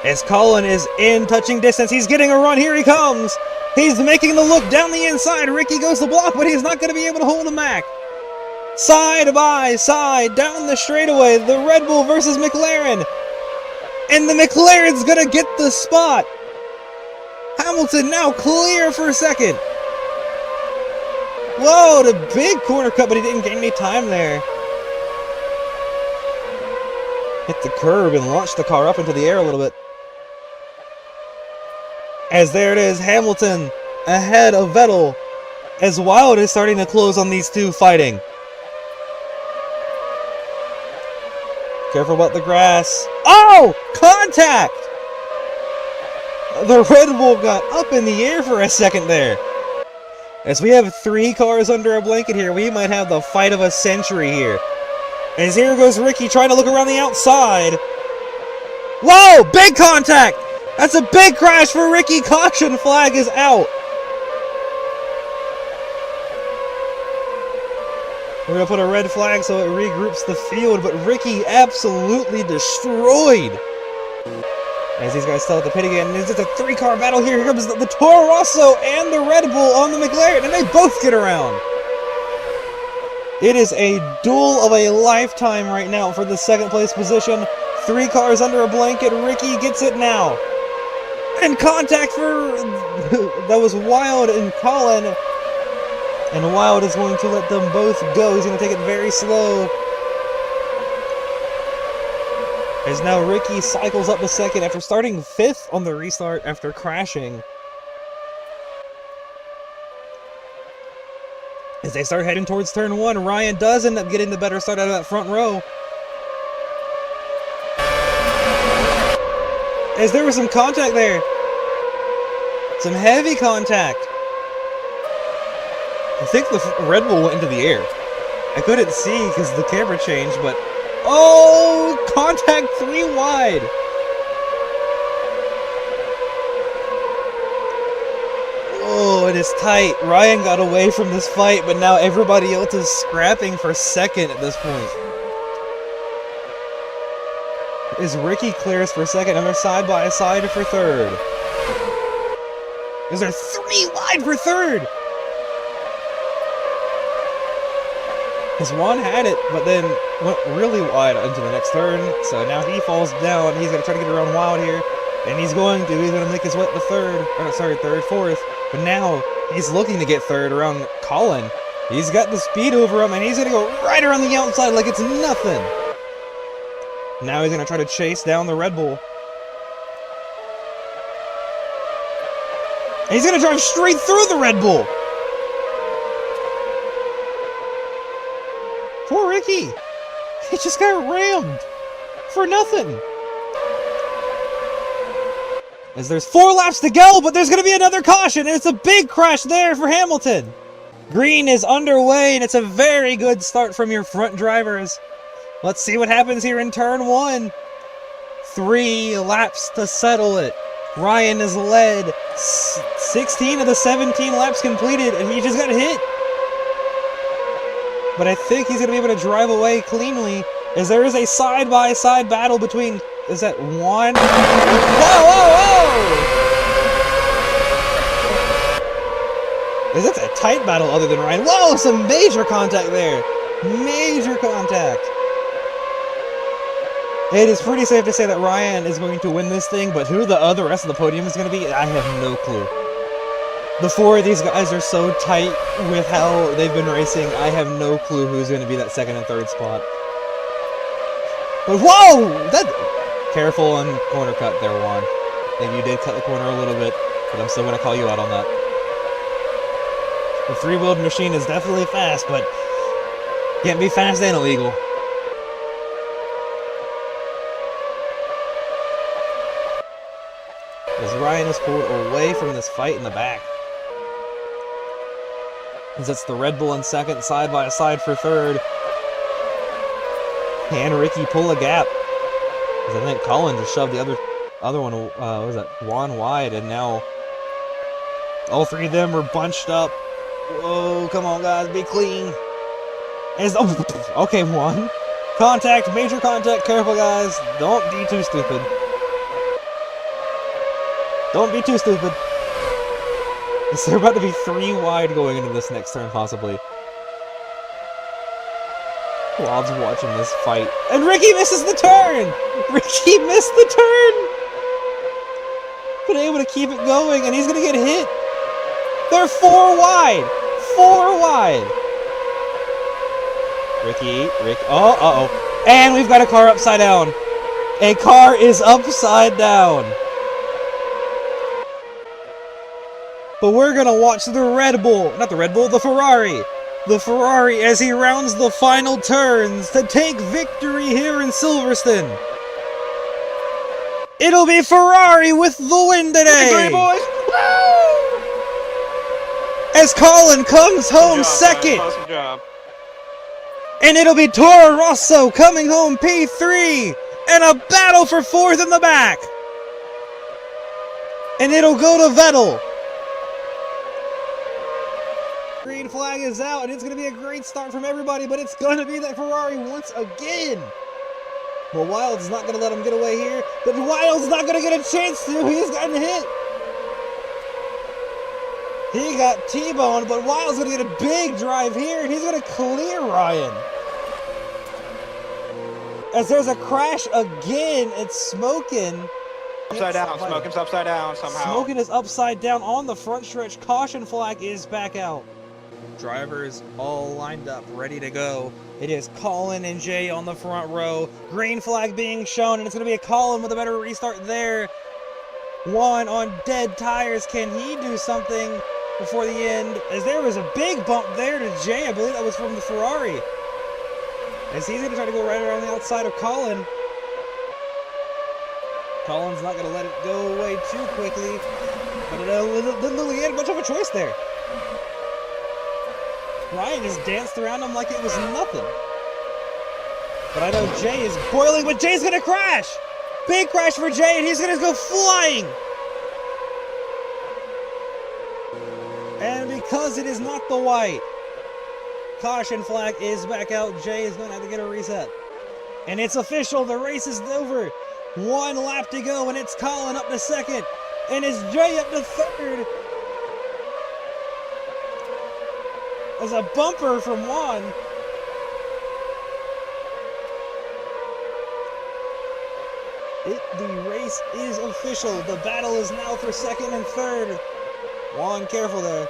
As Colin is in touching distance, he's getting a run. Here he comes. He's making the look down the inside. Ricky goes to block, but he's not going to be able to hold him back. Side by side, down the straightaway, the Red Bull versus McLaren. And the McLaren's going to get the spot. Hamilton now clear for second. Whoa, the big corner cut, but he didn't gain any time there. Hit the curb and launched the car up into the air a little bit. As there it is, Hamilton ahead of Vettel. As Wild is starting to close on these two fighting. Careful about the grass. Oh! Contact! The Red Bull got up in the air for a second there. As we have 3 cars under a blanket here, we might have the fight of a century here. As here goes Ricky trying to look around the outside. Whoa! Big contact! That's a big crash for Ricky. Caution flag is out. We're going to put a red flag so it regroups the field, but Ricky absolutely destroyed. As these guys still at the pit again, it's just a 3-car battle here. Here comes the Toro Rosso and the Red Bull on the McLaren, and they both get around. It is a duel of a lifetime right now for the second place position. 3 cars under a blanket. Ricky gets it now. And contact for... that was Wild and Colin. And Wild is going to let them both go. He's going to take it very slow. As now Ricky cycles up to second after starting 5th on the restart after crashing. As they start heading towards turn 1, Ryan does end up getting the better start out of that front row. As there was some contact there. Some heavy contact. I think the Red Bull went into the air. I couldn't see because the camera changed, but... oh! Contact 3 wide! Oh, it is tight. Ryan got away from this fight, but now everybody else is scrapping for second at this point. As Ricky clears for second, and they're side by side for third. Is there 3 wide for third? His one had it, but then went really wide into the next turn. So now he falls down. He's going to try to get around Wild here. And he's going to make his way to third. Or, sorry, third, fourth. But now he's looking to get third around Colin. He's got the speed over him, and he's going to go right around the outside like it's nothing. Now he's going to try to chase down the Red Bull. And he's going to drive straight through the Red Bull. Poor Ricky. He just got rammed. For nothing. As there's 4 laps to go, but there's going to be another caution. And it's a big crash there for Hamilton. Green is underway, and it's a very good start from your front drivers. Let's see what happens here in turn 1. 3 laps to settle it. Ryan is led. 16 of the 17 laps completed, and he just got hit. But I think he's going to be able to drive away cleanly, as there is a side-by-side battle between... is that one? Whoa, whoa, whoa! Is it a tight battle other than Ryan? Whoa, some major contact there. Major contact. It is pretty safe to say that Ryan is going to win this thing, but who the rest of the podium is going to be, I have no clue. The 4 of these guys are so tight with how they've been racing, I have no clue who's going to be that second and third spot. But whoa! Careful on corner cut there, Juan. I think you did cut the corner a little bit, but I'm still going to call you out on that. The 3-wheeled machine is definitely fast, but can't be fast and illegal. As Ryan is pulled away from this fight in the back. As it's the Red Bull in second, side by side for third. Can Ricky pull a gap? Because I think Colin just shoved the other one, what was that, Juan wide, and now all 3 of them are bunched up. Whoa, come on guys, be clean. As, oh, okay, 1. Contact, major contact, careful guys, don't be too stupid. Don't be too stupid. Is there about to be 3 wide going into this next turn, possibly? Wild's watching this fight. And Ricky misses the turn! Ricky missed the turn! But able to keep it going, and he's gonna get hit. They're 4 wide! 4 wide! Rick, uh-oh. And we've got a car upside down. A car is upside down. But we're gonna watch the Red Bull, not the Red Bull, the Ferrari. The Ferrari as he rounds the final turns to take victory here in Silverstone. It'll be Ferrari with the win today. Victory, boys! Woo! As Colin comes home second. Awesome job. And it'll be Toro Rosso coming home P3. And a battle for 4th in the back. And it'll go to Vettel. Green flag is out, and it's going to be a great start from everybody, but it's going to be that Ferrari once again. Well, Wild's not going to let him get away here, but Wild's not going to get a chance to. He's gotten hit. He got T-boned, but Wild's going to get a big drive here, and he's going to clear Ryan. As there's a crash again, it's Smokin'. Upside down, Smokin's upside down somehow. Smokin' is upside down on the front stretch. Caution flag is back out. Drivers all lined up, ready to go. It is Colin and Jay on the front row. Green flag being shown, and it's going to be a Colin with a better restart there. One on dead tires. Can he do something before the end? As there was a big bump there to Jay. I believe that was from the Ferrari. As he's going to try to go right around the outside of Colin. Colin's not going to let it go away too quickly. But it didn't really get much of a choice there. Ryan just danced around him like it was nothing. But I know Jay is boiling, but Jay's going to crash. Big crash for Jay, and he's going to go flying. And because it is not the white, caution flag is back out. Jay is going to have to get a reset. And it's official. The race is over. 1 lap to go, and it's Colin up to second. And it's Jay up to third. As a bumper from Juan. The race is official. The battle is now for second and third. Juan, careful there.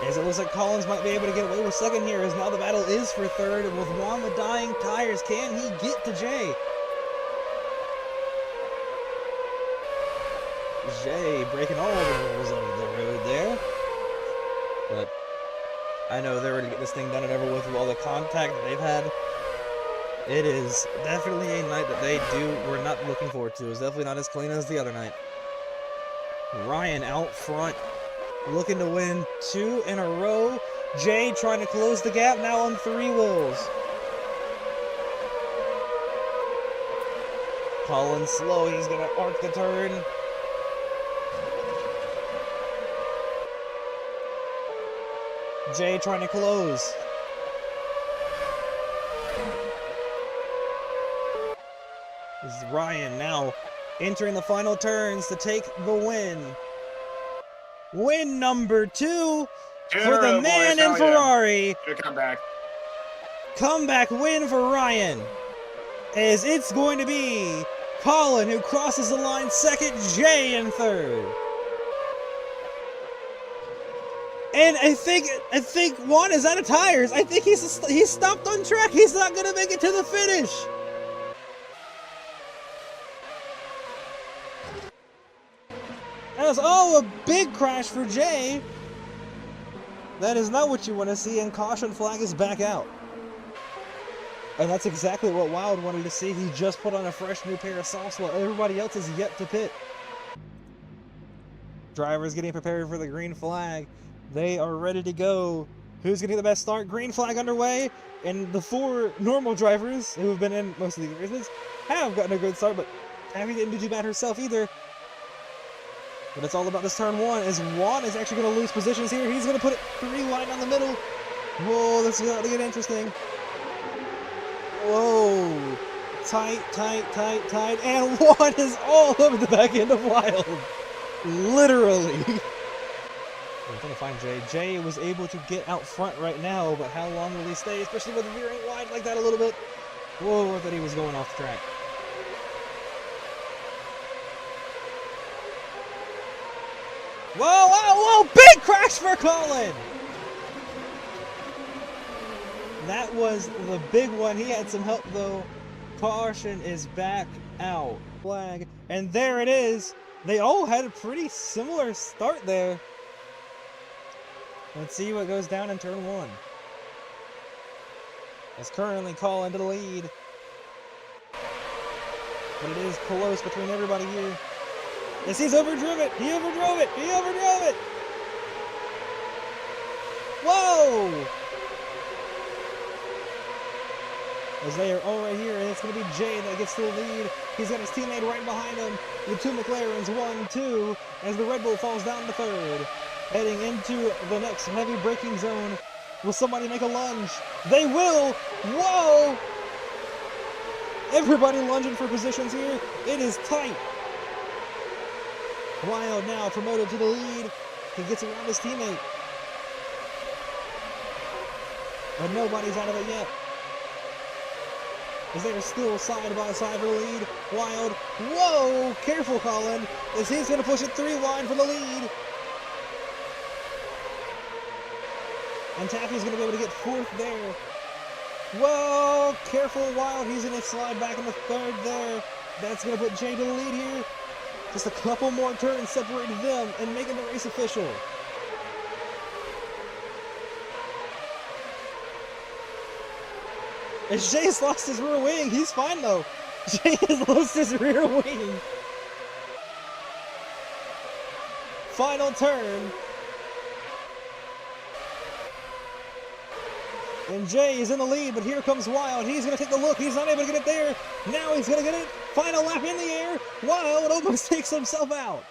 As it looks like Collins might be able to get away with second here, as now the battle is for third. And with Juan with dying tires, can he get to Jay? Jay breaking all the rules of the road there. But I know they're ready to get this thing done and over with all the contact that they've had. It is definitely a night that we're not looking forward to. It's definitely not as clean as the other night. Ryan out front, looking to win 2 in a row. Jay trying to close the gap now on 3 wheels. Colin slow, he's going to arc the turn. Jay trying to close. This is Ryan now entering the final turns to take the win. Win number 2 for the man in Ferrari. Good comeback. Comeback win for Ryan. As it's going to be Colin who crosses the line second, Jay in third. And I think Juan is out of tires. I think he's stopped on track. He's not going to make it to the finish. That was a big crash for Jay. That is not what you want to see, and caution flag is back out. And that's exactly what Wild wanted to see. He just put on a fresh new pair of socks while everybody else is yet to pit. Drivers getting prepared for the green flag. They are ready to go. Who's going to get the best start? Green flag underway. And the 4 normal drivers who have been in most of these races have gotten a good start, but Abby didn't do too bad herself either. But it's all about this turn 1, as Juan is actually going to lose positions here. He's going to put it 3 wide down the middle. Whoa, this is about to get interesting. Whoa. tight, and one is all over the back end of Wild. Literally. I'm trying to find Jay. Jay was able to get out front right now, but how long will he stay, especially with veering wide like that a little bit? Whoa, I thought he was going off the track. Whoa, big crash for Colin! That was the big one. He had some help though. Caution is back out. Flag. And there it is. They all had a pretty similar start there. Let's see what goes down in turn 1. It's currently Colin to the lead. But it is close between everybody here. Yes, he's overdrove it. He overdrove it. He overdrove it. Whoa! As they are all right here, and it's going to be Jay that gets to the lead. He's got his teammate right behind him. The two McLarens, 1, 2, as the Red Bull falls down to third. Heading into the next heavy braking zone. Will somebody make a lunge? They will! Whoa! Everybody lunging for positions here. It is tight. Wild now promoted to the lead. He gets around his teammate. But nobody's out of it yet. As they are still side by side for the lead. Wild. Whoa! Careful, Colin. As he's going to push it 3 wide for the lead. And Taffy's going to be able to get 4th there. Whoa! Careful, Wild. He's going to slide back into 3rd there. That's going to put Jay to the lead here. Just a couple more turns separating them and making the race official. As Jay's lost his rear wing, he's fine though. Jay has lost his rear wing. Final turn. And Jay is in the lead, but here comes Wild. He's going to take the look. He's not able to get it there. Now he's going to get it. Final lap in the air. Wild almost takes himself out.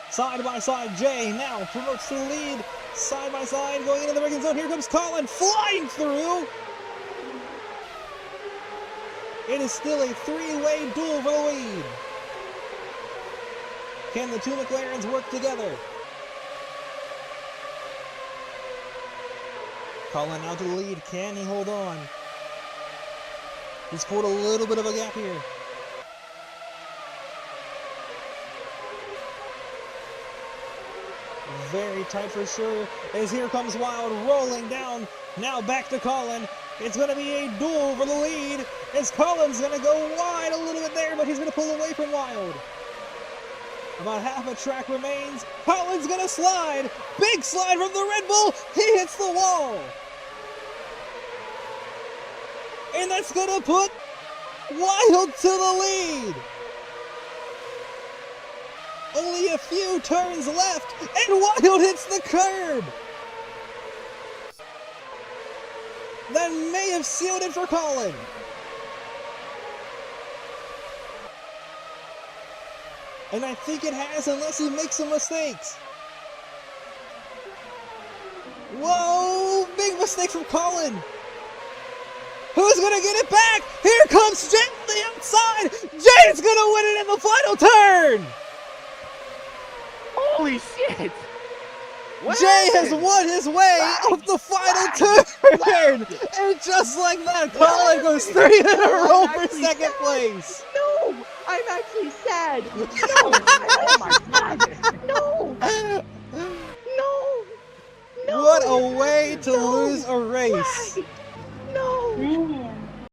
Side by side, Jay now promotes to the lead. Side by side, going into the braking zone. Here comes Colin flying through. It is still a 3-way duel for the lead. Can the two McLarens work together? Colin out to the lead. Can he hold on? He's pulled a little bit of a gap here. Very tight for sure. As here comes Wild rolling down. Now back to Colin. It's going to be a duel for the lead. As Colin's going to go wide a little bit there, but he's going to pull away from Wild. About half a track remains. Colin's going to slide. Big slide from the Red Bull. He hits the wall. And that's going to put Wild to the lead. Only a few turns left, and Wild hits the curb. That may have sealed it for Colin. And I think it has, unless he makes some mistakes. Whoa, big mistake from Colin. Who's going to get it back? Here comes Jay on the outside. Jay's going to win it in the final turn. Holy shit! What Jay has happened? won his way off the final turn! And just like that, Colin goes 3 in a row for second place! No! I'm actually sad! No! Oh my god! No! No! No! What a way to lose a race! No!